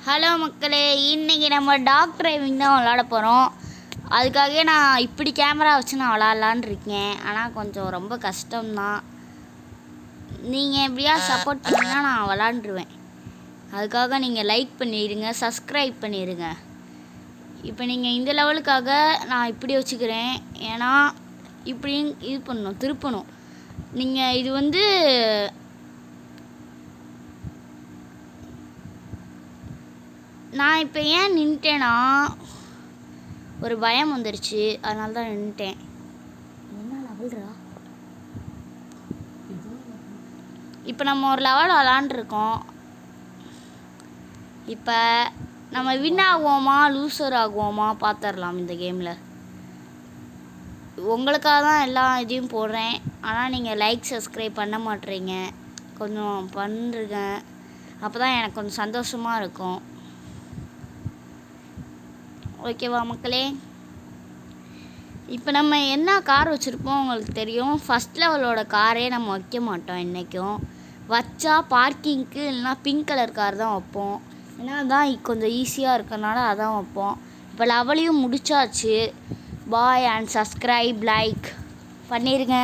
Hello மக்களே, இன்றைக்கி நம்ம டாக் டிரைவிங் தான் விளாட போகிறோம். அதுக்காகவே நான் இப்படி கேமரா வச்சு நான் விளாட்லான் இருக்கேன். ஆனால் கொஞ்சம் ரொம்ப கஷ்டம்தான். நீங்கள் எப்படியா சப்போர்ட் பண்ணிங்கன்னா நான் விளாண்டுருவேன். அதுக்காக நீங்கள் லைக் பண்ணிடுங்க, சப்ஸ்கிரைப் பண்ணிடுங்க. இப்போ நீங்கள் இந்த லெவலுக்காக நான் இப்படி வச்சுக்கிறேன். ஏன்னா இப்படி இது பண்ணணும், திருப்பணும். நீங்கள் இது நான் இப்போ ஏன் நின்ட்டேன்னா ஒரு பயம் வந்துருச்சு, அதனால தான் நின்ட்டேன். என்ன லெவல்ரா? இப்போ நம்ம ஒரு லெவல் விளாண்டுருக்கோம். இப்போ நம்ம வின் ஆகுவோமா லூசர் ஆகுவோமா பார்த்துடலாம் இந்த கேமில். உங்களுக்காக தான் எல்லா இதையும் போடுறேன். ஆனால் நீங்கள் லைக் சப்ஸ்கிரைப் பண்ண மாட்டேறீங்க. கொஞ்சம் பண்ணுங்க, அப்போ தான் எனக்கு கொஞ்சம் சந்தோஷமாக இருக்கும். ஓகேவா மக்களே? இப்போ நம்ம என்ன கார் வச்சுருப்போம் உங்களுக்கு தெரியும். ஃபஸ்ட் லெவலோட காரே நம்ம வைக்க மாட்டோம் என்றைக்கும். வச்சா பார்க்கிங்க்கு இல்லைனா பிங்க் கலர் கார் தான் வைப்போம். ஏன்னா தான் கொஞ்சம் ஈஸியாக இருக்கிறனால அதான் வைப்போம். இப்போ லெவலையும் முடிச்சாச்சு. பாய் அண்ட் சப்ஸ்கிரைப் லைக் பண்ணிடுங்க.